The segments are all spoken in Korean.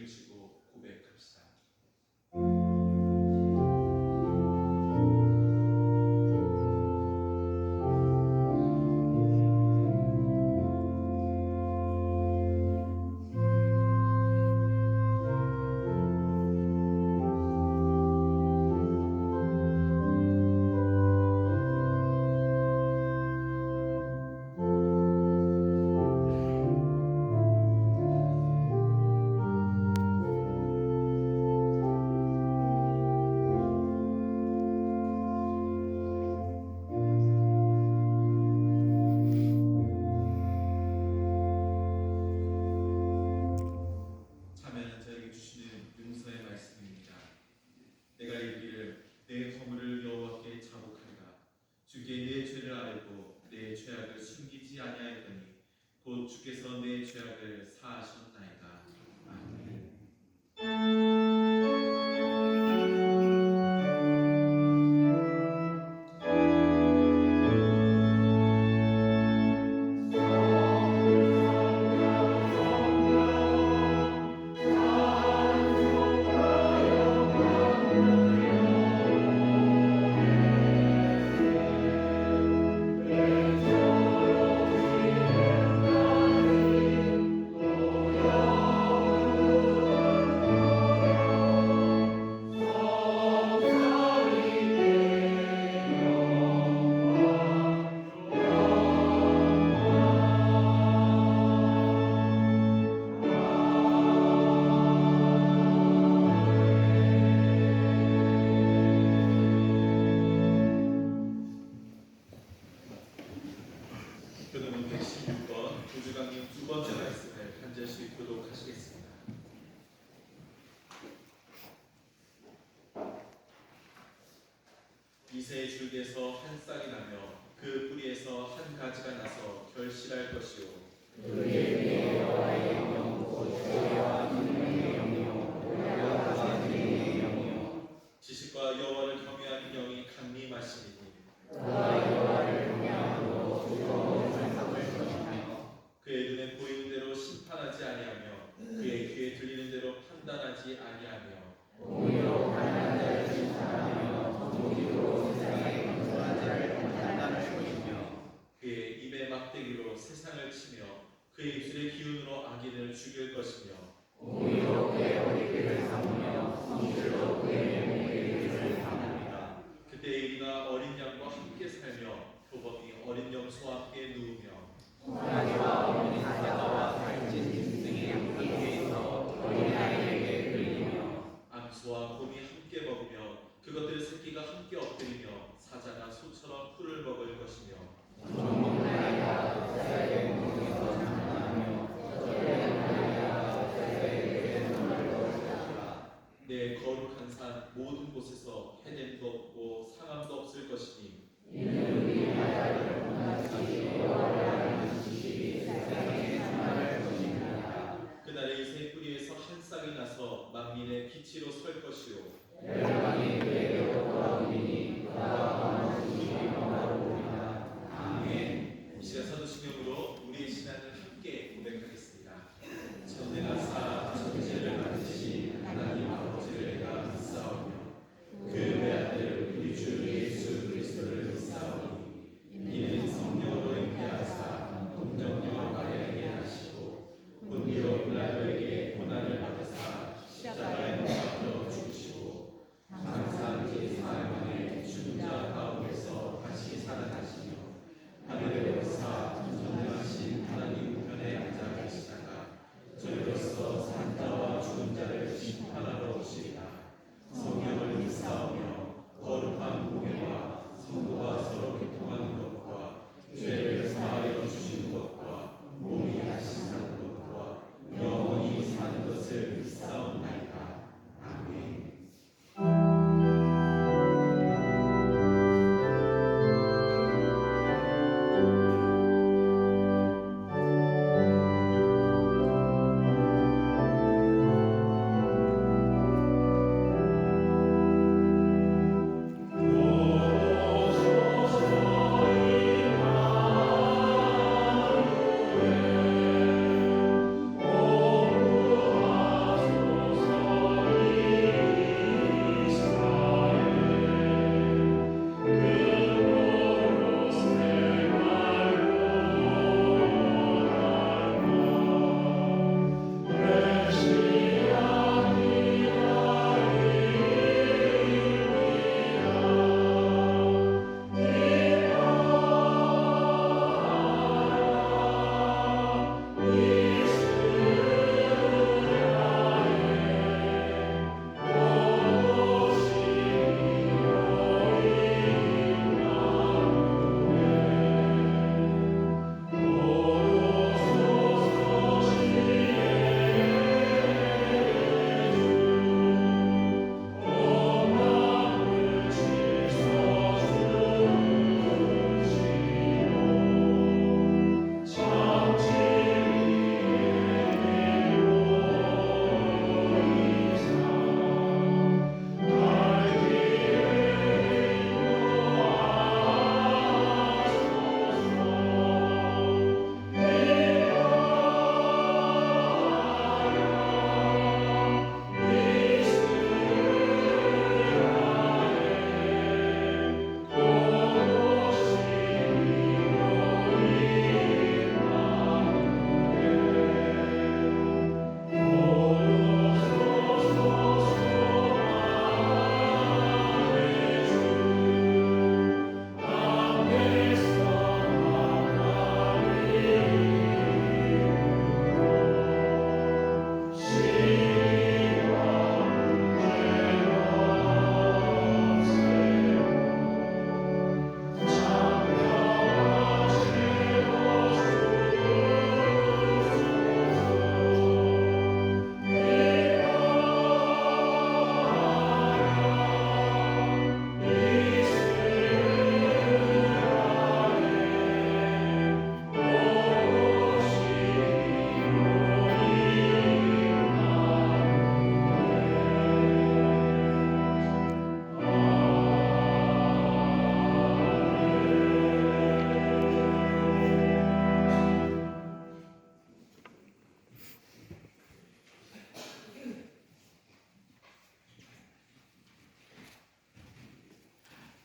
주님을 지고 고백합시다. 내가 이르기를 내 허물을 여호와께 자복하리라. 주께 내 죄를 아뢰고 내 죄악을 숨기지 아니하였더니 곧 주께서 내 죄악을 사하셨나이다. 아멘. 교도문 116번 구주강림 두 번째 말씀을 한 절씩 교독하시겠습니다. 이새의 줄기에서 한 싹이 나며 그 뿌리에서 한 가지가 나서 결실할 것이요 그의 여호와의 영영 곧 주와 하나님의 영이요 올라가신 주님의 영이요 지식과 여호와를 경외하는 영이 강림하시니 그가 여호와를 경외함으로 두려운 산성을 거니하며 그의 눈에 보이는 대로 심판하지 아니하며 그의 귀에 들리는 대로 판단하지 아니하며 공의로 가난한 자를 심판하며 정의로 세상의 건전한 자를 판단할 것이며 그의 입의 막대기로 세상을 치며 그의 입술의 기운으로 악인을 죽일 것이며 공의로 그의 어리귀를 삼으며 성실로 그의 몸무게를 삼으리라. 그때 에리가 어린 양과 함께 살며 표범이 어린 염소와 함께 누우며 송아지와 어린 사자와 살찐 짐승이 함께 있어 어린아이에게 끌리며 암소와 곰이 함께 먹으며 그것들의 새끼가 함께 엎드리며 사자가 소처럼 풀을 먹을 것이며 정복나이다 역사의 공중에서 장난하며 저의 나이다 역사에게 손을 넣을 것이라. 내 거룩한 산 모든 곳에서 해냄도 없고 상함도 없을 것이니 이는 우리 나라를 원하시 여호와를 아는 지식이 세상에 충만할 것입니다. 그날에 이새 뿌리에서 한 싹이 나서 만민의 빛으로 설 것이요 열방이 그에게로 돌아오리니 그가 강한 주님의 영화로우리라. 아멘. 이 시간 사도신경으로 우리의 신앙을 함께 고백하겠습니다. 천대가 쌓아 천지를 만드신 하나님 아버지를 내가 믿사오며 그 외아들 우리 주 예수 그리스도를 믿사오니 이는 성령으로 잉태하사 동정녀 마리아에게 나시고 본디오 빌라도에게 고난을 받으사 십자가에 못 박혀 죽으시고 장사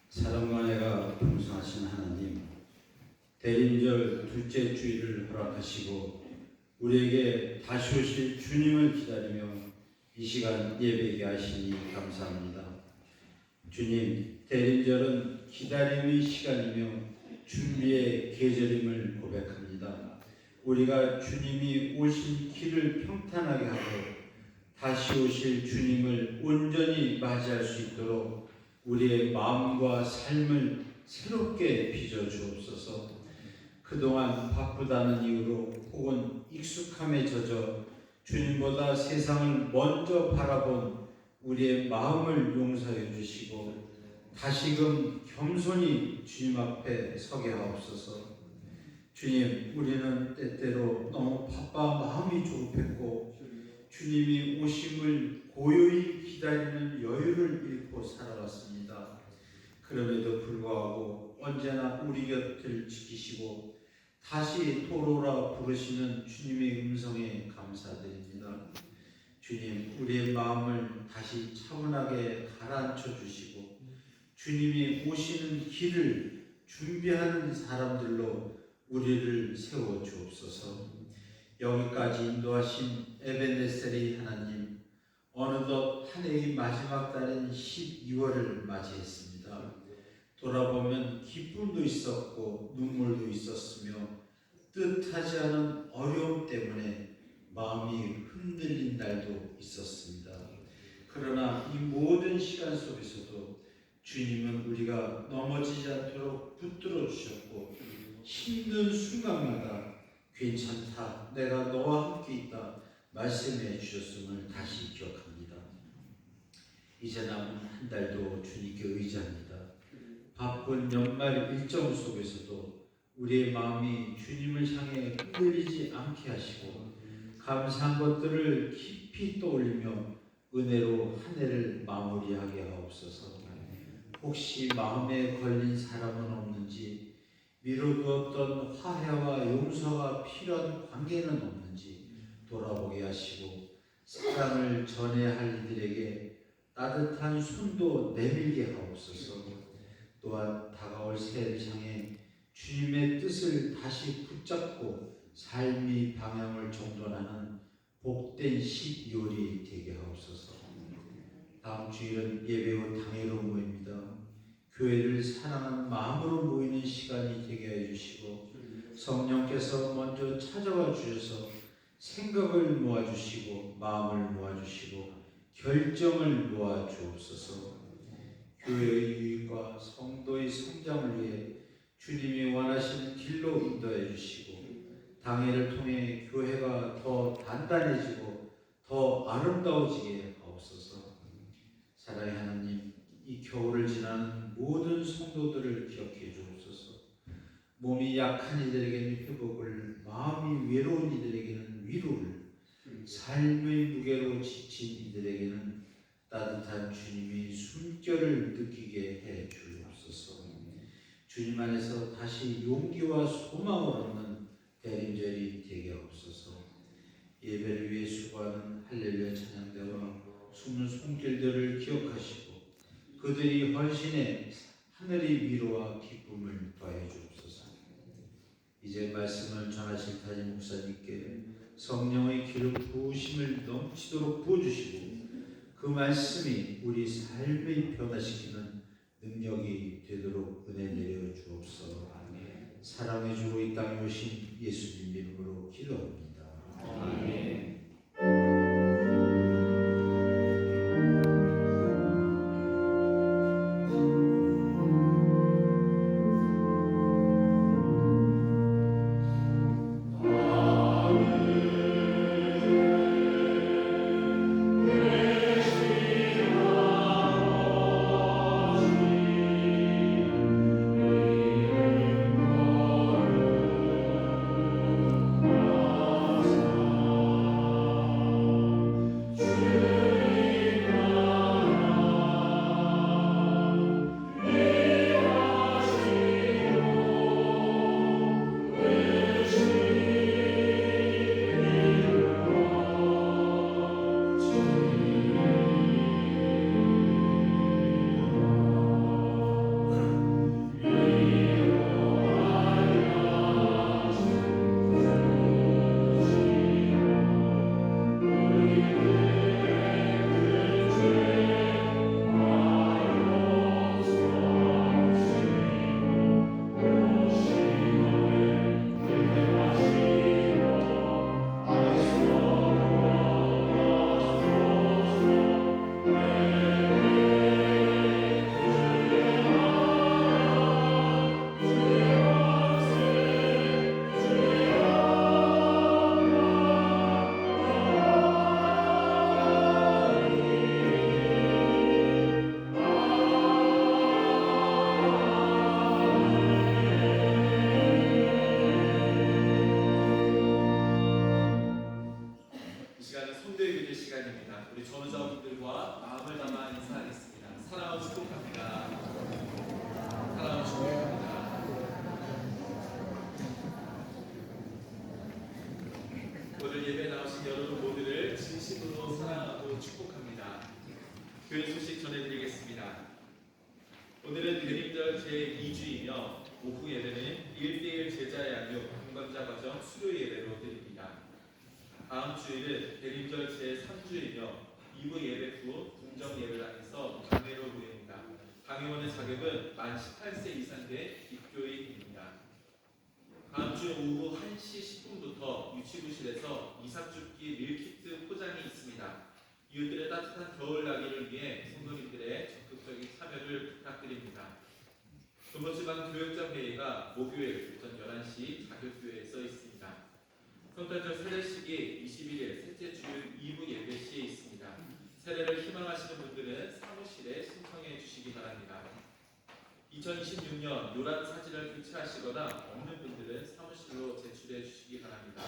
사랑과 은혜가 풍성하신 하나님, 대림절 둘째 주일을 허락하시고 우리에게 다시 오실 주님을 기다리며 이 시간 예배하게 하시니 감사합니다. 주님, 대림절은 기다림의 시간이며 준비의 계절임을 고백합니다. 우리가 주님이 오신 길을 평탄하게 하고 다시 오실 주님을 온전히 맞이할 수 있도록 우리의 마음과 삶을 새롭게 빚어 주옵소서. 그동안 바쁘다는 이유로 혹은 익숙함에 젖어 주님보다 세상을 먼저 바라본 우리의 마음을 용서해 주시고 다시금 겸손히 주님 앞에 서게 하옵소서. 주님, 우리는 때때로 너무 바빠 마음이 조급했고 주님이 오심을 고요히 기다리는 여유를 잃고 살아왔습니다. 그럼에도 불구하고 언제나 우리 곁을 지키시고 다시 돌아오라 부르시는 주님의 음성에 감사드립니다. 주님, 우리의 마음을 다시 차분하게 가라앉혀 주시고 주님이 오시는 길을 준비하는 사람들로 우리를 세워 주옵소서. 여기까지 인도하신 에벤네셀의 하나님, 어느덧 한 해의 마지막 달인 12월을 맞이했습니다. 돌아보면 기쁨도 있었고 눈물도 있었으며 뜻하지 않은 어려움 때문에 마음이 흔들린 날도 있었습니다. 그러나 이 모든 시간 속에서도 주님은 우리가 넘어지지 않도록 붙들어 주셨고 힘든 순간마다 괜찮다, 내가 너와 함께 있다 말씀해 주셨음을 다시 기억합니다. 이제 남은 한 달도 주님께 의지합니다. 바쁜 연말 일정 속에서도 우리의 마음이 주님을 향해 흔들리지 않게 하시고 감사한 것들을 깊이 떠올리며 은혜로 한 해를 마무리하게 하옵소서. 혹시 마음에 걸린 사람은 없는지, 미루었던 화해와 용서가 필요한 관계는 없는지 돌아보게 하시고 사랑을 전해야 할 이들에게 따뜻한 손도 내밀게 하옵소서. 또한 다가올 새해를 향해 주님의 뜻을 다시 붙잡고 삶의 방향을 정돈하는 복된 12월이 되게 하옵소서. 다음 주일은 예배 후 당회로 모입니다. 교회를 사랑하는 마음으로 모이는 시간이 되게 해주시고 성령께서 먼저 찾아와 주셔서 생각을 모아주시고 마음을 모아주시고 결정을 모아주옵소서. 교회의 유익과 성도의 성장을 위해 주님이 원하시는 길로 인도해 주시고 당회를 통해 교회가 더 단단해지고 더 아름다워지게 하옵소서. 사랑의 하나님, 이 겨울을 지나는 모든 성도들을 기억해 주옵소서. 몸이 약한 이들에게는 회복을, 마음이 외로운 이들에게는 위로를, 삶의 무게로 지친 이들에게는 따뜻한 주님이 숨결을 느끼게 해 주옵소서. 주님 안에서 다시 용기와 소망을 얻는 대림절이 되게 하옵소서. 예배를 위해 수고하는 할렐루야 찬양대와 숨은 손길들을 기억하시고 그들이 헌신해 하늘의 위로와 기쁨을 더해 주옵소서. 이제 말씀을 전하실 담임 목사님께 성령의 기름 부으심을 넘치도록 부어주시고 그 말씀이 우리 삶을 변화시키는 능력이 되도록 은혜 내려 주옵소서. 사랑해 주고 이 땅에 오신 예수님 이름으로 기도합니다. 아멘. 기도하겠습니다. 우리 전우자분들과 마음을 담아 인사하겠습니다. 사랑하고 축복합니다. 사랑하고 축복합니다. 오늘 예배 나오신 여러분 모두를 진심으로 사랑하고 축복합니다. 교회 소식 전해드리겠습니다. 오늘은 대림절 제2주이며 오후 예배는 1대1 제자 양육 동감자 과정 수료 예배로 드립니다. 다음 주일은 대림절 제3주이며 2부 예배 후 궁정 예배당에서 강회로 모입니다. 강회원의 자격은 만 18세 이상 된 입교인입니다. 다음 주 오후 1시 10분부터 유치부실에서 이삭죽기 밀키트 포장이 있습니다. 이웃들의 따뜻한 겨울나기를 위해 성도님들의 적극적인 참여를 부탁드립니다. 전북지방 교역장 회의가 목요일 오전 11시 자격교회에 있습니다. 성탄절 세례식이 21일 셋째 주일 2부 예배 시에 있습니다. 세례를 희망하시는 분들은 사무실에 신청해 주시기 바랍니다. 2026년 요란 사진을 교체하시거나 없는 분들은 사무실로 제출해 주시기 바랍니다.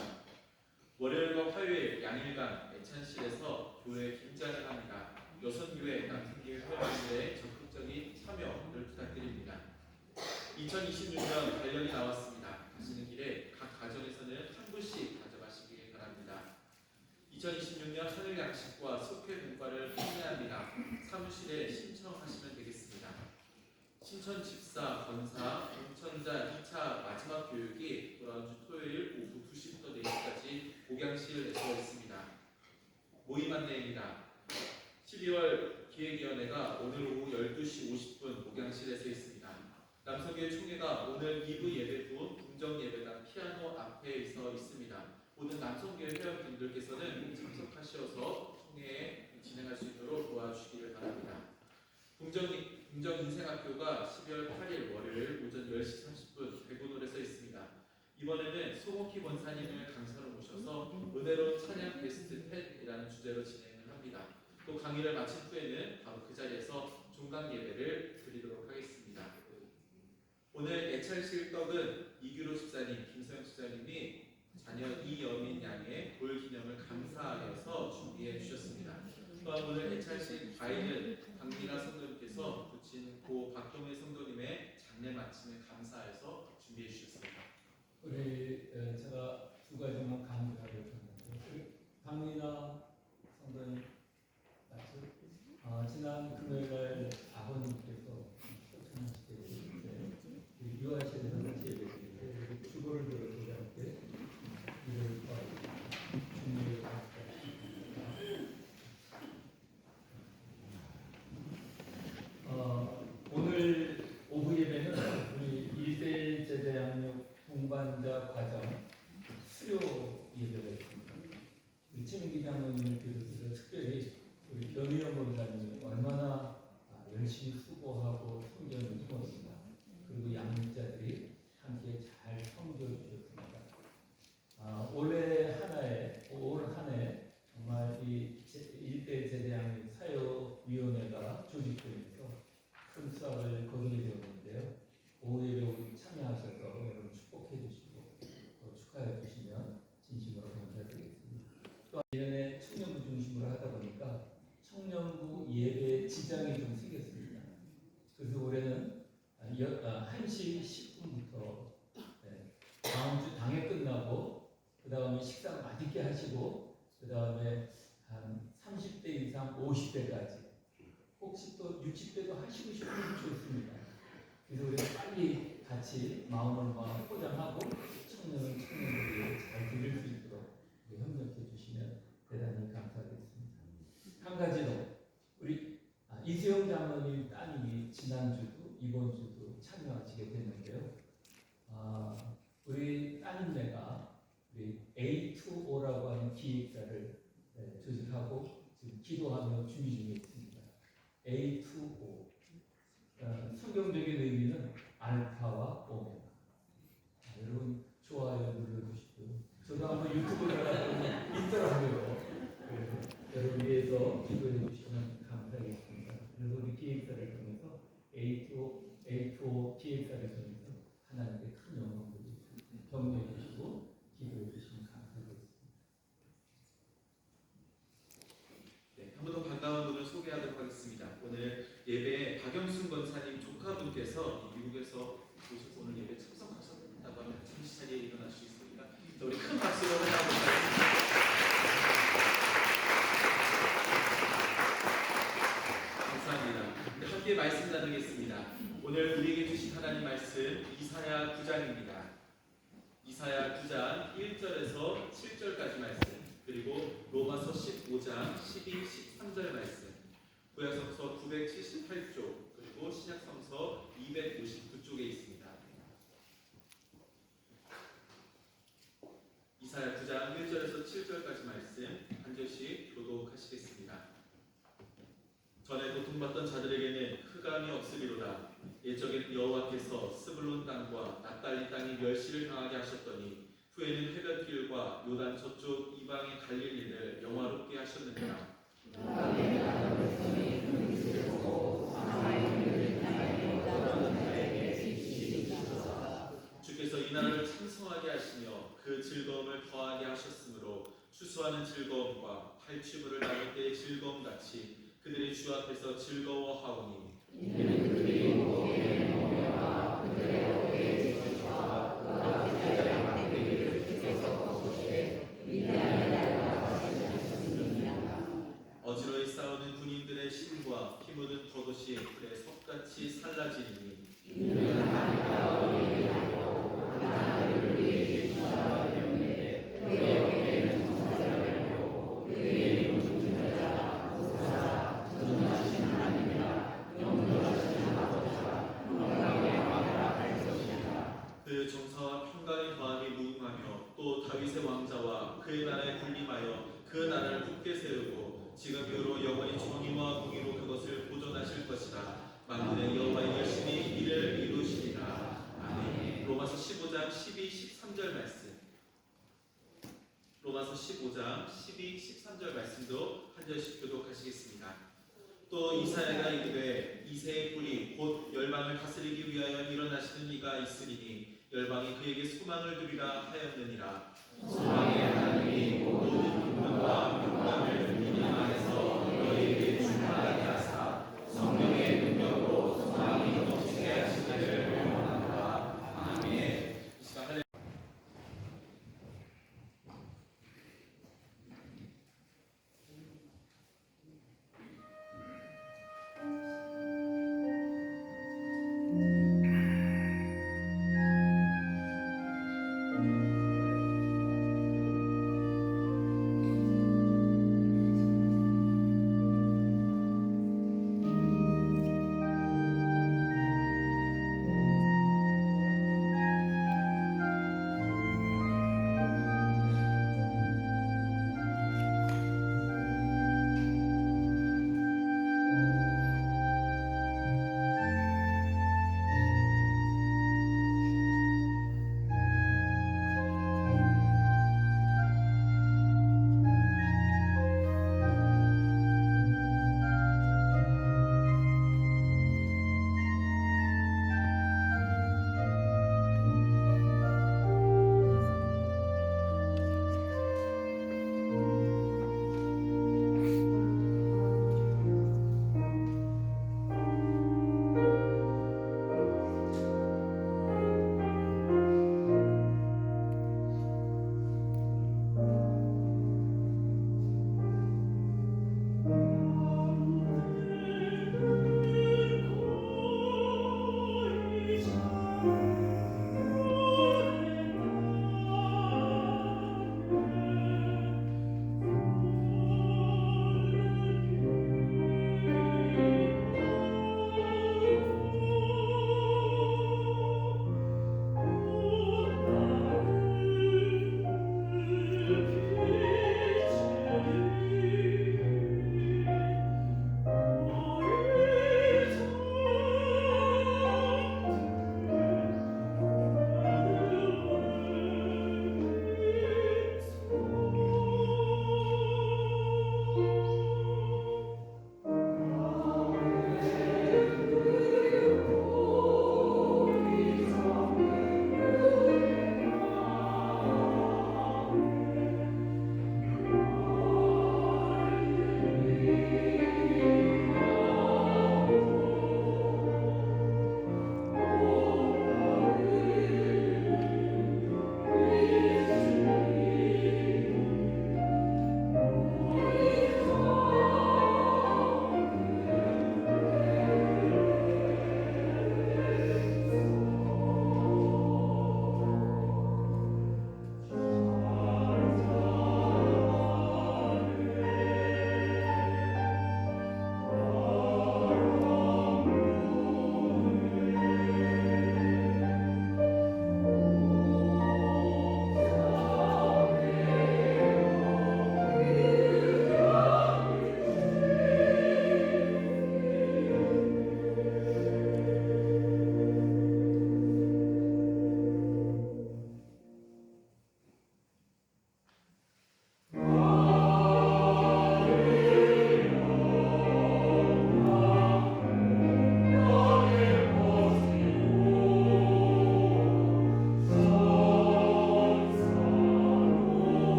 월요일과 화요일 양일간 애찬실에서 교회 김장을 합니다. 여선교회 남성교회 회원들의 적극적인 참여를 부탁드립니다. 2026년 관련이 나왔습니다. 가시는 길에 각 가정에서는 한 분씩 가져가시기 바랍니다. 2026년 하늘 양식과 속회 분과를 판매합니다. 사무실에 신청하시면 되겠습니다. 신천 집사, 권사, 공천자 2차 마지막 교육이 돌아온 주 토요일 오후 2시부터 4시까지 복양실에서 있습니다. 모임 안내입니다. 12월 기획위원회가 오늘 오후 12시 50분 복양실에서 있습니다. 남성교회 총회가 오늘 2부 예배 후 궁정 예배당 피아노 앞에 서 있습니다. 모든 남성교회 회원분들께서는 참석하셔서 총회에 진행할 수 있도록 도와주시기를 바랍니다. 궁정인생학교가 12월 8일 월요일 오전 10시 30분 대구놀에서 있습니다. 이번에는 송옥희 권사님을 강사로 모셔서 은혜로운 찬양 베스트 10이라는 주제로 진행을 합니다. 또 강의를 마친 후에는 바로 그 자리에서 종강 예배를 드리도록 하겠습니다. 오늘 애찰실 떡은 이규로 집사님, 김서영 집사님이 자녀 이여민 양의 돌 기념을 감사하여서 준비해 주셨습니다. 또한 오늘 애찰실 과일은 강민아 성도님께서 부친 고 박동일 성도님의 장례 마침을 감사해서 준비해 주셨습니다. 우리 제가 두 가지만 강조하려고 했는데 강민아 성도님 맞죠? 지난 금요일날 아버님께서 초청하시게 되는데 유아실에 같이 예배드리는데 주보를 들어보자 때 이를 준비해 오늘 오후 예배는 우리 1대1 제자양육 동반자 과정 수료 예배가 있습니다. 우리 최민기 장로님을 비롯해서 특별히 우리 변희영 목사님이 얼마나 열심히 수고하고 성경을 품었습니다. 그리고 양육자들이 함께 잘 섬겨주셨습니다. 올해 올 한 해 정말 이 1대 제대양육 사역위원회가 조직되면서 큰 수확을 거두게 되었는데요. 오후 예배 우리 참여하셔서 여러분 축복해 주시고 또 축하해 주시면 진심으로 감사드리겠습니다. 또 예전에 청년부 중심으로 하다 보니까 청년부 예배 지장이 좀 생겼습니다. 그래서 올해는 1시 10분부터 다음 주 당일 끝나고 그 다음에 식사 맛있게 하시고 그 다음에 한 30대 이상 50대까지 혹시 또 60대도 하시고 싶으면 좋습니다. 그래서 우리가 빨리 같이 마음을 포장하고 청년들이 잘 들을 수 있도록 협력해 주시면 대단히 감사하겠습니다. 한 가지는 우리 이수영 장로님 따님이 지난주도 이번 주도 참여하시게 됐는데요. 우리 따님네가 우리 A2O라고 하는 기획사를 조직하고 지금 기도하며 준비 중에 있습니다. A2O 성경적인 의미는 알파와 오메가. 여러분 좋아요 눌러주시고요. 저도 한번 유튜브를 하다 있더라고요. 여러분 위해서 기도해 주시면 감사하겠습니다. 그래서 우리 기획사를 통해서 A2O 기획사를 통해서 하나님께 큰 영광을 격려해 주시고 기도해 주시면 감사하겠습니다. 소개하도록 하겠습니다. 오늘 예배에 박영순 권사님 조카분께서 미국에서 오셔서 오늘 예배 참석하셨다고 하면 잠시 자리에 일어날 수 있습니까? 자, 우리 큰 박수로 환영하도록 하겠습니다. 감사합니다. 네, 함께 말씀 나누겠습니다. 오늘 우리에게 주신 하나님 말씀 이사야 9장입니다. 이사야 9장 1절에서 7절까지 말씀, 그리고 로마서 15장 12, 13절 말씀, 구약성서 978쪽, 그리고 신약성서 259쪽에 있습니다. 이사야 9장 1절에서 7절까지 말씀 한 절씩 교독하시겠습니다. 전에 고통받던 자들에게는 흑암이 없으리로다. 옛적에 여호와께서 스불론 땅과 납달리 땅이 멸시를 당하게 하셨더니 후에는 해변길과 요단 저쪽 이방의 갈릴리를 영화롭게 하셨느니라. 주께서 이 나라를 창성하게 하시며 그 즐거움을 더하게 하셨으므로 추수하는 즐거움과 탈취물을 나눌 때의 즐거움 같이 그들이 주 앞에서 즐거워하오니 어지러이 싸우는 군인들의 신과 피 묻은 겉옷이 불에 석같이 살라지니 그 정사와 평강의 더함이 무궁하며 또 다윗의 왕자와 그의 나라에 군림하여 그 나라를 굳게 세우고 지금 이후로 영원히 정의와 공의로 그것을 보존하실 것이다. 만군의 여호와 열심히 이를 이루시리라. 아멘. 로마서 15장 12, 13절 말씀. 로마서 15장 12, 13절 말씀도 한 절씩 교독하시겠습니다. 또 이사야가 이르되 이새의 뿔이 곧 열방을 다스리기 위하여 일어나시는 이가 있으리니 열방이 그에게 소망을 두리라 하였느니라. 소망의 하나님이 모든 분노와 평강을 이님 안에서 너희에게 충만하게 하사 성령의 능력으로 소망이 넘치게 하시기를 원하노라. 아멘. 이 시간 할렐루야.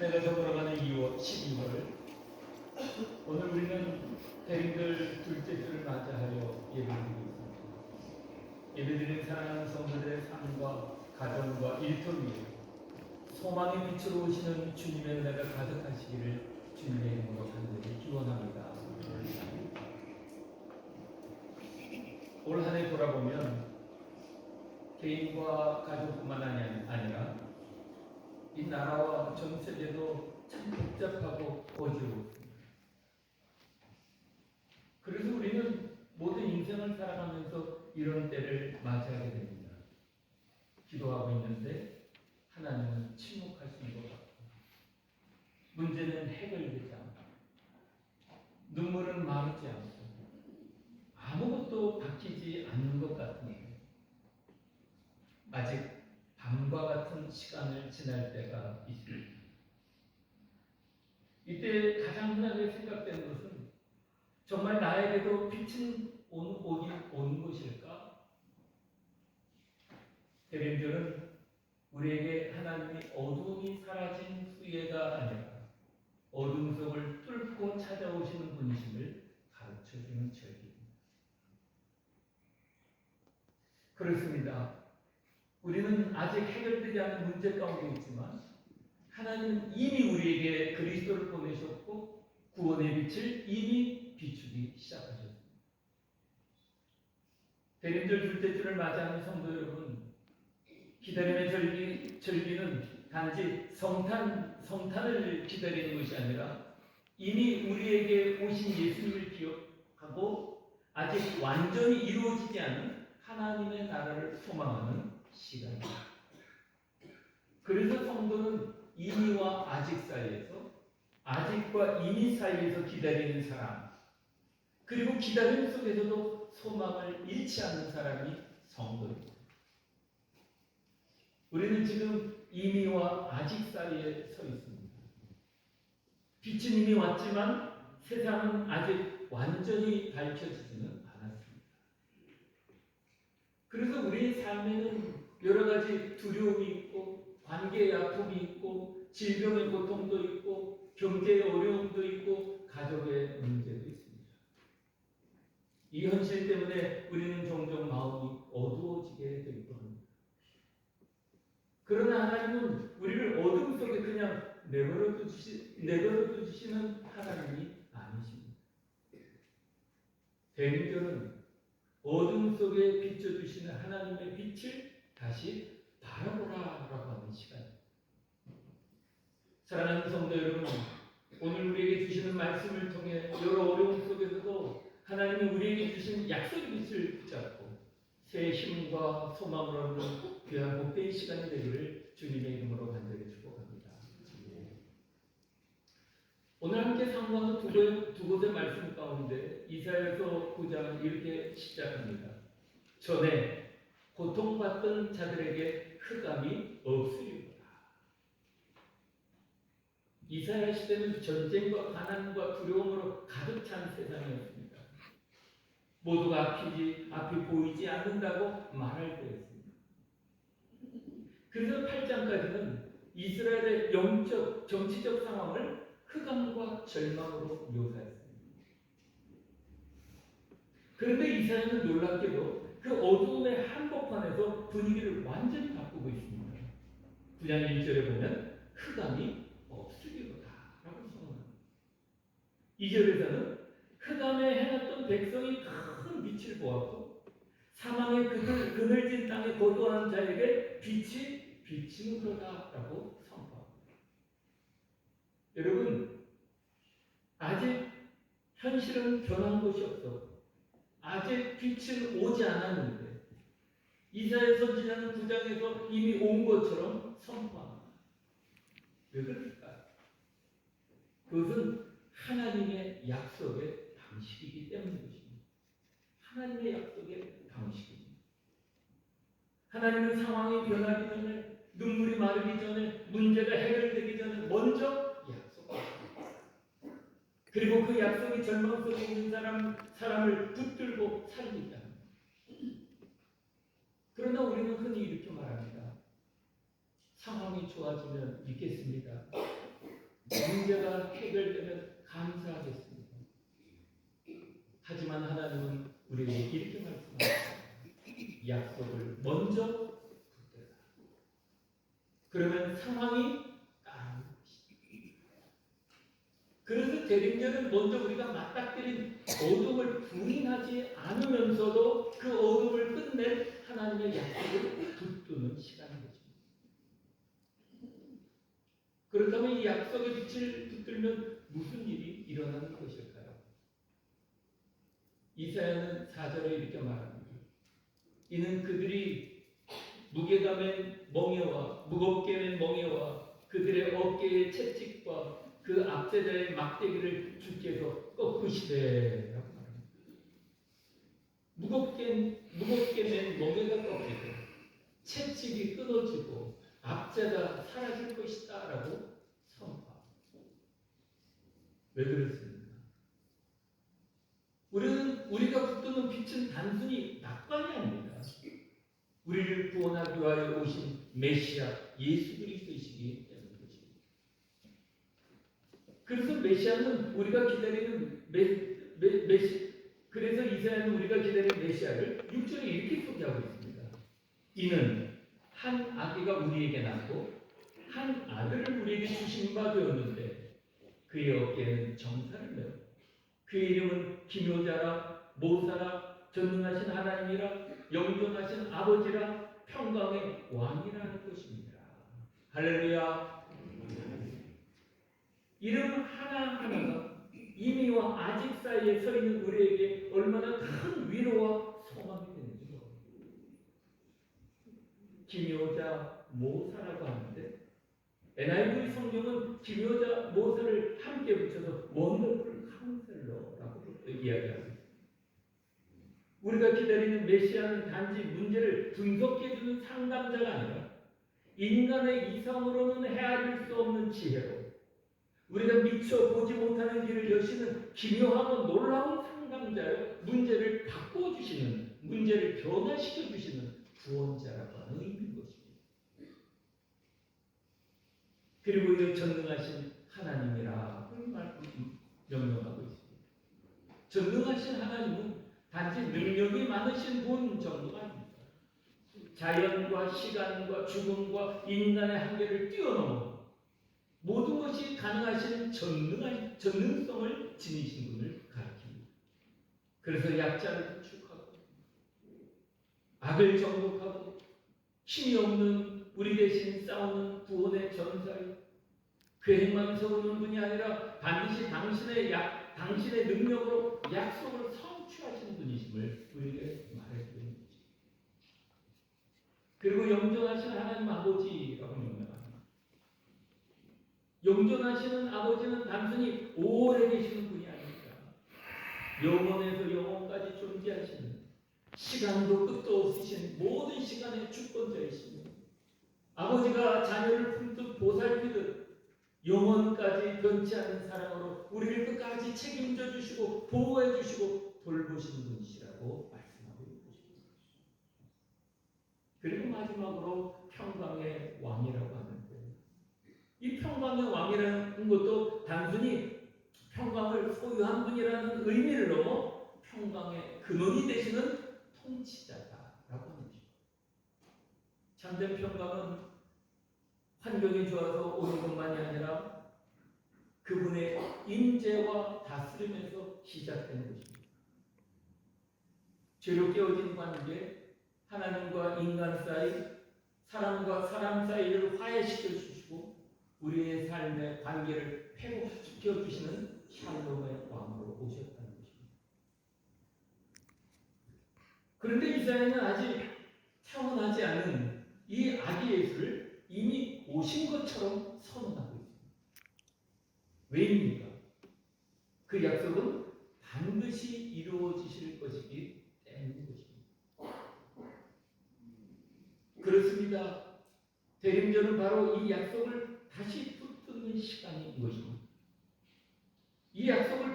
한 해가 더 돌아가는 2월, 12월. 오늘 우리는 대림절 둘째 주를 맞이하여 예배드리고 있습니다. 예배드리는 사랑하는 성도들의 삶과 가정과 일터 위에 소망의 빛으로 오시는 주님의 은혜가 가득하시기를 주님의 이름으로 간절히 기원합니다. 올 한 해 돌아보면 개인과 가족뿐만 아니라 이 나라와 전 세계도 참 복잡하고 어지럽습니다. 그래서 우리는 모든 인생을 살아가면서 이런 때를 맞이하게 됩니다. 기도하고 있는데 하나님은 침묵하시는 것 같고 문제는 해결되지 않고 눈물은 마르지 않고 아무것도 바뀌지 않는 것 같은데 아직 밤과 같은 시간을 지날 때가 있습니다. 이때 가장 흔하게 생각되는 것은 정말 나에게도 빛은 오는 것일까? 대림절은 우리에게 하나님의 어둠이 사라진 후회가 아니라 어둠 속을 뚫고 찾아오시는 분이심을 가르쳐주는 절기입니다. 그렇습니다. 우리는 아직 해결되지 않은 문제 가운데 있지만 하나님은 이미 우리에게 그리스도를 보내셨고 구원의 빛을 이미 비추기 시작하셨습니다. 대림절 둘째 주를 맞이하는 성도 여러분, 기다림의 절기는 단지 성탄을 기다리는 것이 아니라 이미 우리에게 오신 예수님을 기억하고 아직 완전히 이루어지지 않은 하나님의 나라를 소망하는 시간입니다. 그래서 성도는 이미와 아직 사이에서 아직과 이미 사이에서 기다리는 사람, 그리고 기다림 속에서도 소망을 잃지 않는 사람이 성도입니다. 우리는 지금 이미와 아직 사이에 서 있습니다. 빛은 이미 왔지만 세상은 아직 완전히 밝혀지지는 않았습니다. 그래서 우리의 삶에는 여러 가지 두려움이 있고 관계의 아픔이 있고 질병의 고통도 있고 경제의 어려움도 있고 가족의 문제도 있습니다. 이 현실 때문에 우리는 종종 마음이 어두워지게 되기도 합니다. 그러나 하나님은 우리를 어둠 속에 그냥 내버려 두시는 하나님이 아니십니다. 대림절은 어둠 속에 비춰주시는 하나님의 빛을 다시 바라보라라고 하는 시간입니다. 사랑하는 성도 여러분, 오늘 우리에게 주시는 말씀을 통해 여러 어려움 속에서도 하나님이 우리에게 주신 약속의 빛을 붙잡고 새 힘과 소망을 얻는 귀한 복된 시간이 되기를 주님의 이름으로 간절히 축복합니다. 오늘 함께 상고하는 두 곳의 말씀 가운데 이사야서 9장은 이렇게 시작합니다. 전에 고통받던 자들에게 흑암이 없으리로다. 이사야 시대는 전쟁과 가난과 두려움으로 가득 찬 세상이었습니다. 모두가 앞이 보이지 않는다고 말할 때였습니다. 그래서 8장까지는 이스라엘의 영적, 정치적 상황을 흑암과 절망으로 묘사했습니다. 그런데 이사야는 놀랍게도 그 어두움의 한복판에서 분위기를 완전히 바꾸고 있습니다. 9장 1절에 보면 흑암이 없으리로다 라고 선언합니다. 2절에서는 흑암에 행했던 백성이 큰 빛을 보았고 사망의 그늘진 땅에 거주하는 자에게 빛이 비치는도다 라고 선포합니다. 여러분, 아직 현실은 변한 것이 없었고 아직 빛은 오지 않았는데 이사야 선지자는 9장에서 이미 온 것처럼 선포합니다. 왜 그럴까요? 그것은 하나님의 약속의 방식이기 때문인 것입니다. 하나님의 약속의 방식입니다. 하나님은 상황이 변하기 전에, 눈물이 마르기 전에, 문제가 해결되기 전에 먼저 약속하십니다. 그리고 그 약속이 절망 속에 있는 사람을 붙들고 살리지 합니다. 그러나 우리는 흔히 이렇게 말합니다. 상황이 좋아지면 믿겠습니다. 문제가 해결되면 감사하겠습니다. 하지만 하나님은 우리에게 이렇게 말씀하십니다. 약속을 먼저 붙들라. 그러면 상황이 따라오는 것입니다. 그래서 대림절은 먼저 우리가 맞닥뜨린 어둠을 부인하지 않으면서도 그 어둠을 끝낼 하나님의 약속을 붙드는 시간인 것입니다. 그렇다면 이 약속의 빛을 붙들면 무슨 일이 일어나는 것일까요? 이사야는 4절에 이렇게 말합니다. 이는 그들이 무게가 맨 멍에와 무겁게 맨 멍에와 그들의 어깨의 채찍과 그 압제자의 막대기를 주께서 꺾으시되 라고 말합니다. 무겁게 맨 멍에가 꺾이고 채찍이 끊어지고 압제가 사라질 것이다 라고 선포합니다. 왜 그렇습니까? 우리가 붙드는 빛은 단순히 낙관이 아닙니다. 우리를 구원하기 위하여 오신 메시아 예수 그리스도이시기 때문인 것입니다. 그래서 메시아는 우리가 기다리는 그래서 이사야는 우리가 기다리는 메시아를 6절에 이렇게 소개하고 있습니다. 이는 한 아기가 우리에게 낳고 한 아들을 우리에게 주신 바 되었는데 그의 어깨에는 정사를 메고 그의 이름은 기묘자라 모사라 전능하신 하나님이라 영존하신 아버지라 평강의 왕이라는 것입니다. 할렐루야. 이름 하나하나가 이미와 아직 사이에 서 있는 우리에게 얼마나 큰 위로와 소망이 되는지요. 기묘자 모사라고 하는데 NIV 성경은 기묘자 모사를 함께 붙여서 원더풀 카운셀러라고 이야기합니다. 우리가 기다리는 메시아는 단지 문제를 분석해주는 상담자가 아니라 인간의 이성으로는 헤아릴 수 없는 지혜로 우리가 미처 보지 못하는 길을 여시는 기묘하고 놀라운 상담자요, 문제를 바꿔주시는, 문제를 변화시켜주시는 구원자라고 하는 의미인 것입니다. 그리고 이 전능하신 하나님이라 명명하고 있습니다. 전능하신 하나님은 단지 능력이 많으신 분 정도가 아닙니다. 자연과 시간과 죽음과 인간의 한계를 뛰어넘어 모든 것이 가능하신 전능한 전능성을 지니신 분을 가리킵니다. 그래서 약자를 구축하고 악을 정복하고 힘이 없는 우리 대신 싸우는 구원의 전사요. 계획만 세우는 분이 아니라 반드시 당신의 능력으로 약속을 성취하시는 분이심을 우리에게 말해주는 것입니다. 그리고 영존하신 하나님 아버지라고 명명합니다. 영존하시는 아버지는 단순히 오래 계시는 분이 아닙니다. 영원에서 영원까지 존재하시는 시간도 끝도 없으신 모든 시간의 주권자이시며 아버지가 자녀를 품듯 보살피듯 영원까지 변치 않는 사랑으로 우리를 끝까지 책임져 주시고 보호해 주시고 돌보시는 분이시라고 말씀하고 있는 것입니다. 그리고 마지막으로 평강의 왕이라고 하는데 이 평강의 왕이라는 것도 단순히 평강을 소유한 분이라는 의미를 넘어 평강의 근원이 되시는 통치자다라고 하는 것입니다. 참된 평강은 환경이 좋아서 오는 것만이 아니라 그분의 임재와 다스림에서 시작되는 것입니다. 죄로 깨어진 관계, 하나님과 인간 사이, 사람과 사람 사이를 화해시켜 주시고 우리의 삶의 관계를 회복시켜 주시는 샬롬의 왕으로 오셨다는 것입니다. 그런데 이스라엘은 아직 태어나지 않은 이 아기 예수를 이미 오신 것처럼 선언하고 있습니다. 왜입니까? 그 약속은 반드시 이루어지실 것이기 때문인 것입니다. 그렇습니다. 대림절은 바로 이 약속을 다시 붙드는 시간인 것입니다. 이 약속을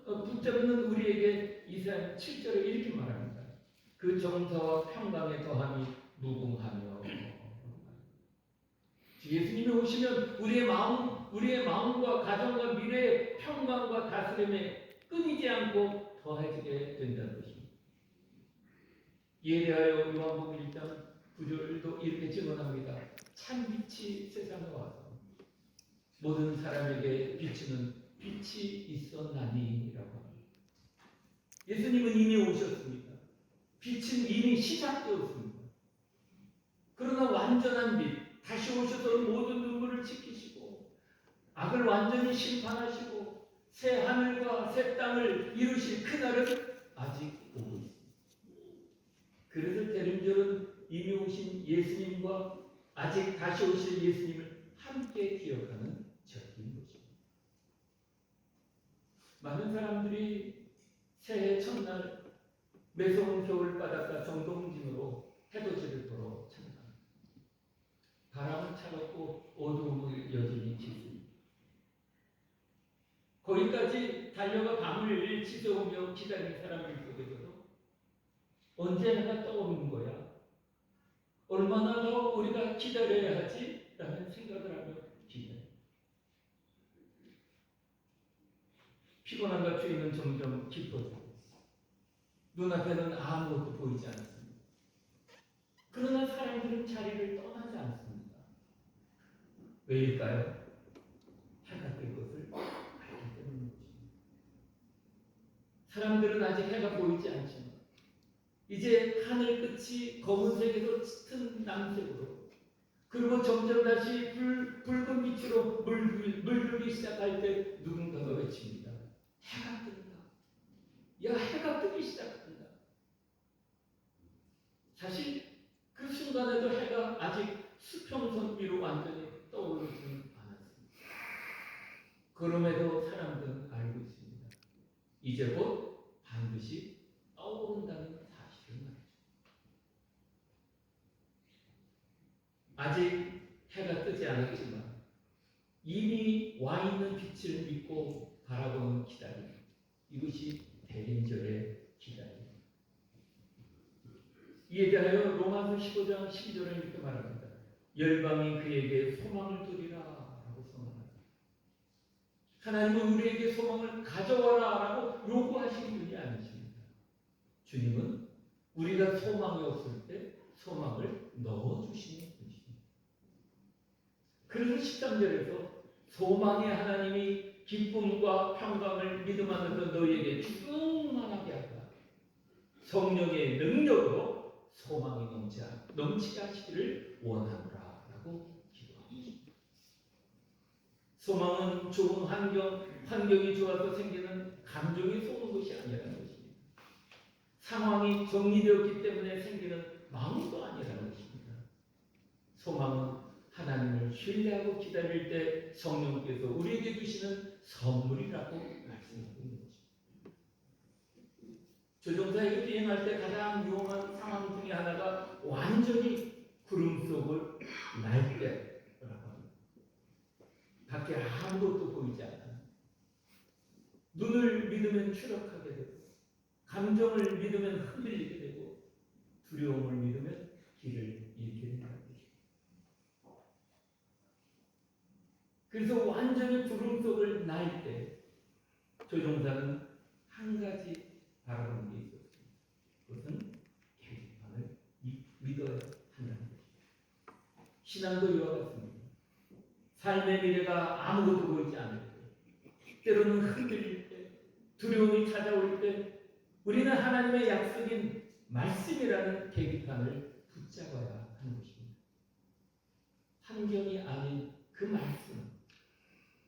붙잡는 우리에게 이사야 7절에 이렇게 말합니다. 그 정사와 평강의 더함이 무궁하며 예수님이 오시면 우리의 마음 우리의 마음과 가정과 미래의 평강과 다스림에 끊이지 않고 더해지게 된다는 것입니다. 이에 대하여 요한복음 1장 9절도 이렇게 증언합니다. 참 빛이 세상에 와서 모든 사람에게 비추는 빛이 있었나니라고 합니다. 예수님은 이미 오셨습니다. 빛은 이미 시작되었습니다. 그러나 완전한 빛, 다시 오셔서 모든 눈물을 지키시고 악을 완전히 심판하시고 새 하늘과 새 땅을 이루실 그날은 아직 오고 있습니다. 그래서 대림절은 이미 오신 예수님과 아직 다시 오실 예수님을 함께 기억하는 절기인 것입니다. 많은 사람들이 새해 첫날 매서운 겨울바닷가 정동진으로 해돋이를 보러 찾아갑니다. 바람은 차갑고 어두움을 여전히 짓습니다. 거기까지 달려가 밤을 지새우며 기다리는 사람들 속에서도 언제 해가 떠오르는 거야? 얼마나 더 우리가 기다려야 하지? 라는 생각을 하며 기다려요. 피곤함과 추위는 점점 깊어지고 눈앞에는 아무것도 보이지 않습니다. 그러나 사람들은 자리를 떠나지 않습니다. 왜일까요? 해가 뜰 것을 알기 때문입니다. 사람들은 아직 해가 보이지 않지만 이제 하늘 끝이 검은색에서 짙은 남색으로 그리고 점점 다시 붉은 빛으로 물들기 시작할 때 누군가가 외칩니다. 해가 뜬다. 야, 해가 뜨기 시작한다. 사실 그 순간에도 해가 아직 수평선 위로 완전히 떠오르지는 않았습니다. 그럼에도 사람들은 알고 있습니다. 이제 곧 반드시 떠오른다는 사실을 말이죠. 아직 해가 뜨지 않았지만 이미 와 있는 빛을 믿고 바라보는 기다림. 이것이 대림절의 기다림. 이에 대하여 로마서 15장 12절에 이렇게 말합니다. 열방이 그에게 소망을 두리라 라고 선언합니다. 하나님은 우리에게 소망을 가져와라 라고 요구하시는 분이 아니십니다. 주님은 우리가 소망이 없을 때 소망을 넣어주시는 분이십니다. 그래서 13절에서 소망의 하나님이 기쁨과 평강을 믿음 안에서 너희에게 충만하게 하라. 성령의 능력으로 소망이 넘치게 하시기를 원하노라 라고 기도합니다. 소망은 좋은 환경이 좋아서 생기는 감정이 쏘는 것이 아니라는 것입니다. 상황이 정리되었기 때문에 생기는 마음도 아니라는 것입니다. 소망은 하나님을 신뢰하고 기다릴 때 성령께서 우리에게 주시는 선물이라고 말씀하고 있는 것입니다. 조종사에게 비행할 때 가장 위험한 상황 중에 하나가 완전히 구름 속을 날 때라고 합니다. 밖에 아무것도 보이지 않아요. 눈을 믿으면 추락하게 되고 감정을 믿으면 흔들리게 되고 두려움을 믿으면 길을 잃게 된다는 것입니다. 그래서 완전히 구름 속을 날 때 조종사는 한 가지 바라보는 게 있었습니다. 그것은 계기판을 믿어야 한다는 것입니다. 신앙도 이와 같습니다. 삶의 미래가 아무것도 보이지 않을 때, 때로는 흔들릴 때, 두려움이 찾아올 때, 우리는 하나님의 약속인 말씀이라는 계기판을 붙잡아야 하는 것입니다. 환경이 아닌 그 말씀,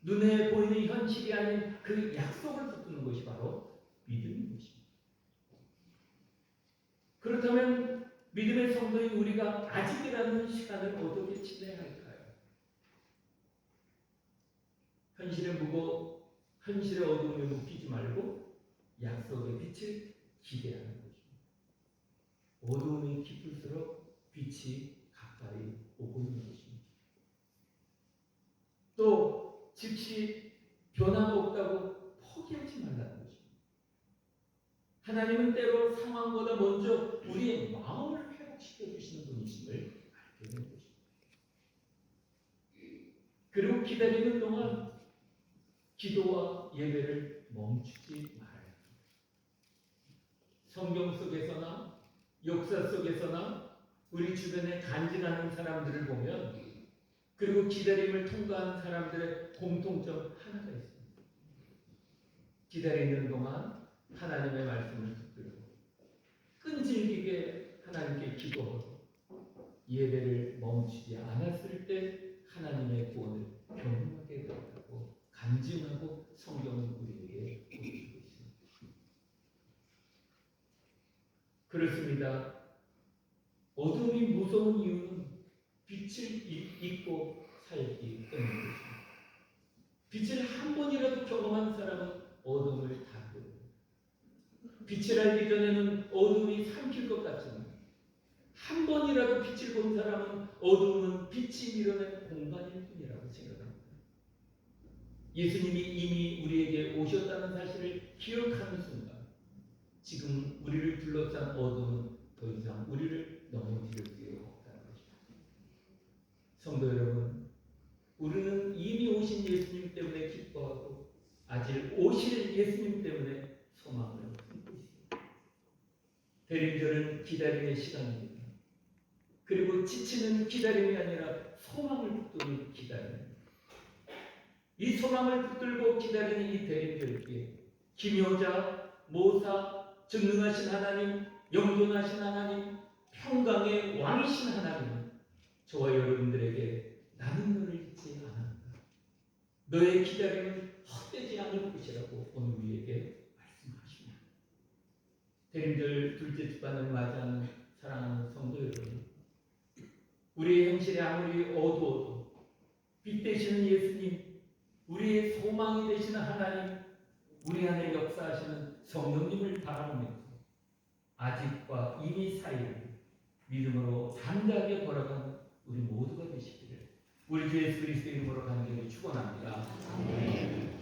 눈에 보이는 현실이 아닌 그 약속을 붙드는 것이 바로 믿음인 것입니다. 그렇다면 믿음의 성도인 우리가 아직이라는 시간을 어떻게 지내야 할까요? 현실의 어둠에 묶이지 말고 약속의 빛을 기대하는 것입니다. 어둠이 깊을수록 빛이 가까이 오고 있는 것입니다. 또 즉시 변화가 없다고 포기하지 말라는 것입니다. 하나님은 때로 상황보다 먼저 우리의 마음을 회복시켜 주시는 분이심을 알게 되는 것입니다. 그리고 기다리는 동안 기도와 예배를 멈추지 말아야 합니다. 성경 속에서나 역사 속에서나 우리 주변에 간증하는 사람들을 보면, 그리고 기다림을 통과한 사람들의 공통점 하나가 있습니다. 기다리는 동안 하나님의 말씀을 듣고 끈질기게 하나님께 기도하고 예배를 멈추지 않았을 때 하나님의 구원을 경험하게 되었다고 간증하고 성경은 우리에게 보여주고 있습니다. 그렇습니다. 어둠이 무서운 이유는 빛을 잊고 살기 때문입니다. 빛을 한 번이라도 경험한 사람은 어둠을 다 끄고, 빛을 알기 전에는 어둠이 삼킬 것 같지만 한 번이라도 빛을 본 사람은 어둠은 빛이 밀어낸 공간일 뿐이라고 생각합니다. 예수님이 이미 우리에게 오셨다는 사실을 기억하는 순간 지금 우리를 둘러싼 어둠은 더 이상 우리를 넘어뜨릴 수 없다는 것입니다. 성도 여러분, 우리는 이미 오신 예수님 때문에 기뻐하고 아직 오실 예수님 때문에 소망을 품고 있습니다. 대림절은 기다림의 시간입니다. 그리고 지치는 기다림이 아니라 소망을 붙드는 기다림입니다. 이 소망을 붙들고 기다리는 이 대림절기에 기묘자, 모사, 전능하신 하나님, 영존하신 하나님, 평강의 왕이신 하나님은 저와 여러분들에게 나는 너를 잊지 않았다, 너의 기다림은 헛되지 않을 것이라고 오늘 우리에게 말씀하십니다. 대림절 둘째 주간을 맞이하는 사랑하는 성도 여러분, 우리의 현실이 아무리 어두워도 빛 되시는 예수님, 우리의 소망이 되시는 하나님, 우리 안에 역사하시는 성령님을 바라보면서 아직과 이미 사이를 믿음으로 담대하게 걸어가는 우리 모두가 되시기를 우리 주 예수 그리스도의 이름으로 간절히 축원합니다.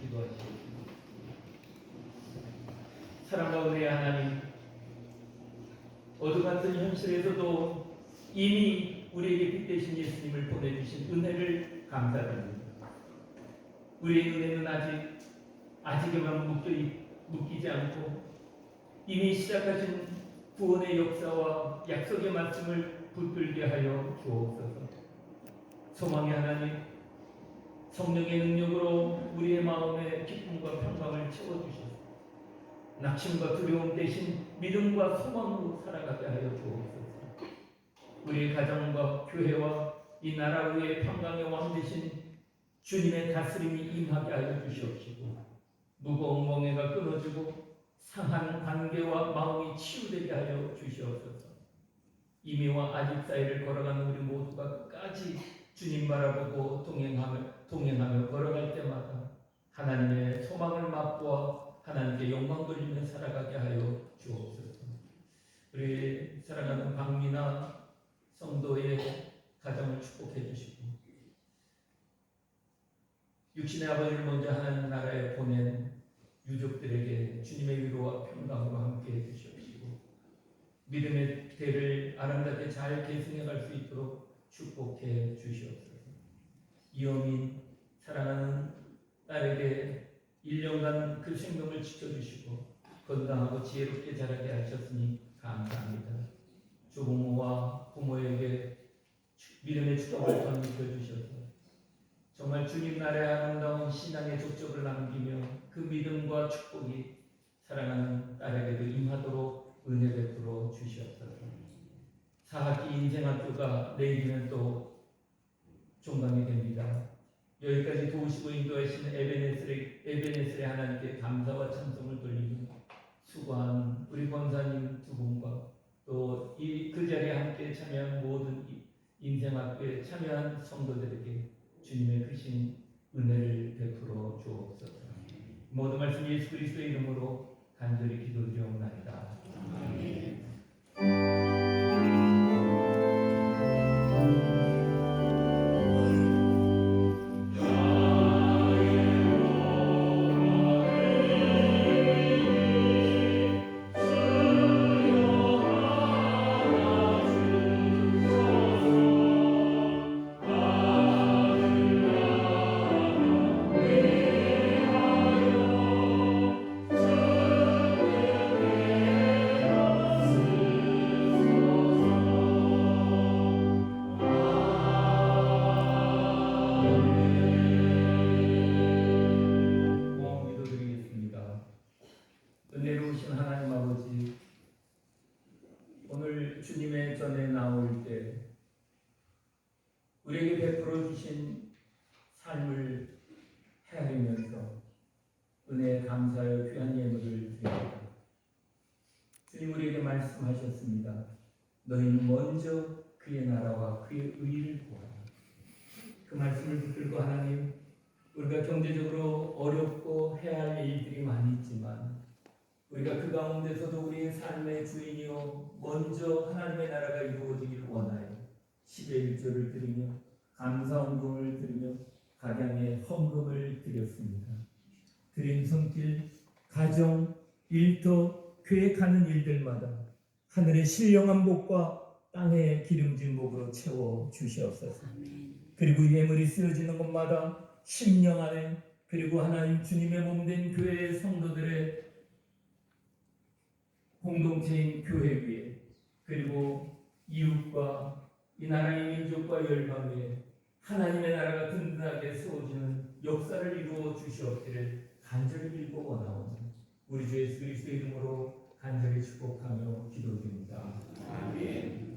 기도하시겠습니다. 사랑과 은혜의 하나님, 어두웠던 현실에서도 이미 우리에게 빛 되신 예수님을 보내주신 은혜를 감사드립니다. 우리의 은혜는 아직에만 묶이지 않고 이미 시작하신 구원의 역사와 약속의 말씀을 붙들게 하여 주옵소서. 소망의 하나님, 성령의 능력으로 우리의 마음에 기쁨과 평강을 채워주셔서 낙심과 두려움 대신 믿음과 소망으로 살아가게 하여 주옵소서. 우리의 가정과 교회와 이 나라 위에 평강의 왕 되신 주님의 다스림이 임하게 하여 주시옵시고, 무거운 멍에가 끊어지고 상한 관계와 마음이 치유되게 하여 주시옵소서. 이미와 아직 사이를 걸어가는 우리 모두가 끝까지 주님 바라보고 동행하며 걸어갈 때마다 하나님의 소망을 맛보아 하나님께 영광 돌리며 살아가게 하여 주옵소서. 우리 사랑하는 박미나 성도의 가정을 축복해 주시고, 육신의 아버지를 먼저 하나님 나라에 보낸 유족들에게 주님의 위로와 평강으로 함께 해 주시옵시고, 믿음의 대를 아름답게 잘 계승해 갈 수 있도록 축복해 주시옵소서. 이어민 사랑하는 딸에게 1년간 그 생명을 지켜주시고 건강하고 지혜롭게 자라게 하셨으니 감사합니다. 조부모와 부모에게 믿음의 축복을 전해 주셔서 정말 주님 나라의 아름다운 신앙의 족적을 남기며 그 믿음과 축복이 사랑하는 딸에게도 임하도록 은혜 베풀어 주시옵소서. 4학기 인생학교가 내일이면 또 종강이 됩니다. 여기까지 도우시고 인도하시는 에베네셀의 하나님께 감사와 찬송을 돌리며 수고한 우리 권사님 두 분과 또 그 자리에 함께 참여한 모든 인생학교에 참여한 성도들에게 주님의 크신 은혜를 베풀어 주옵소서. 모든 말씀 예수 그리스도의 이름으로 간절히 기도드리옵나이다. 아멘. 나올 때 우리에게 베풀어 주신 삶을 헤아리면서 은혜에 감사하여 귀한 예물을 드립니다. 주님 우리에게 말씀하셨습니다. 너희는 먼저 그의 나라와 그의 의를 구하라. 그 말씀을 붙들고 하나님, 우리가 경제적으로 어렵고 해야 할 일들이 많이 있지만 우리가 그 가운데서도 우리의 삶의 주인이요 먼저 하나님의 나라가 이루어지기를 원하여 10의 1조를 드리며 감사헌금을 드리며 각양의 헌금을 드렸습니다. 드린 손길, 가정, 일터, 계획하는 일들마다 하늘의 신령한 복과 땅의 기름진 복으로 채워 주시옵소서. 그리고 예물이 쓰여지는 곳마다 10년 안에 그리고 하나님 주님의 몸된 교회의 성도들의 공동체인 교회 위에 그리고 이웃과 이 나라의 민족과 열방에 하나님의 나라가 든든하게 세워지는 역사를 이루어 주시옵기를 간절히 빌고 원하오니 우리 주 예수 그리스도의 이름으로 간절히 축복하며 기도드립니다. 아멘.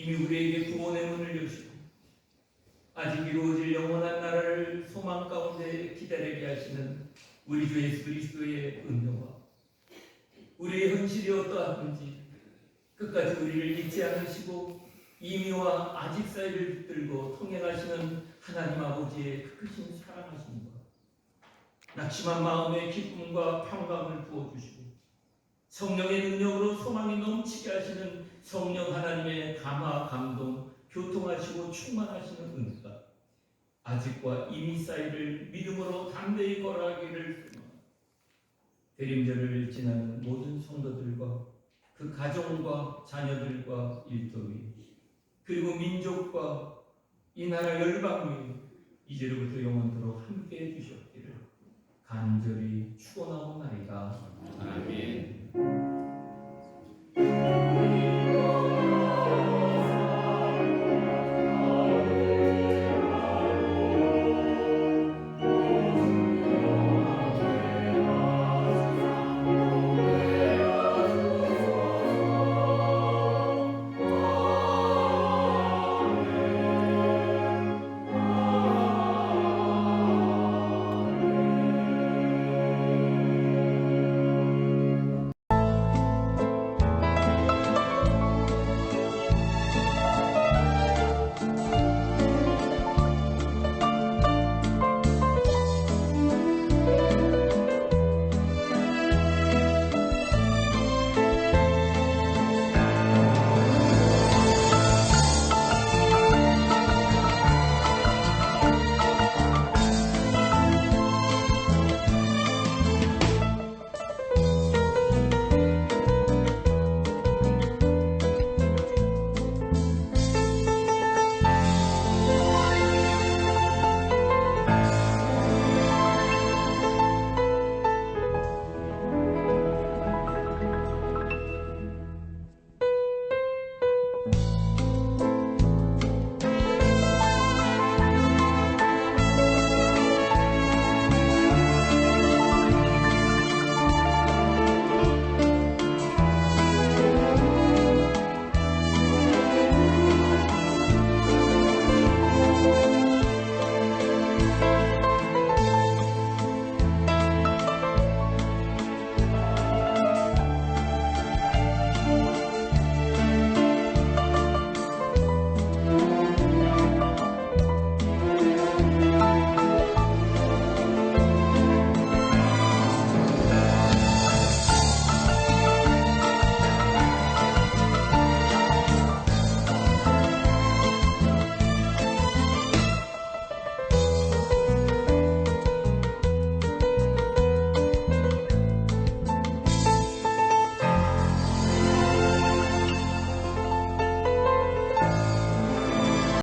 이미 우리에게 구원의 문을 여시고 아직 이루어질 영원한 나라를 소망 가운데 기다리게 하시는 우리 주 예수 그리스도의 은혜와 우리의 현실이 어떠하든지 끝까지 우리를 잊지 않으시고 이미와 아직 사이를 붙들고 통행하시는 하나님 아버지의 그 크신 사랑하심과 낙심한 마음의 기쁨과 평강을 부어주시고 성령의 능력으로 소망이 넘치게 하시는 성령 하나님의 감화, 감동, 교통하시고 충만하시는 은혜가 아직과 이미 사이를 믿음으로 담대히 걸어가기를 소망합니다. 대림절을 지나는 모든 성도들과 그 가정과 자녀들과 일터위 그리고 민족과 이 나라 열방위 이제로부터 영원토록 함께해 주셨기를 간절히 축원하옵나이다. 아멘.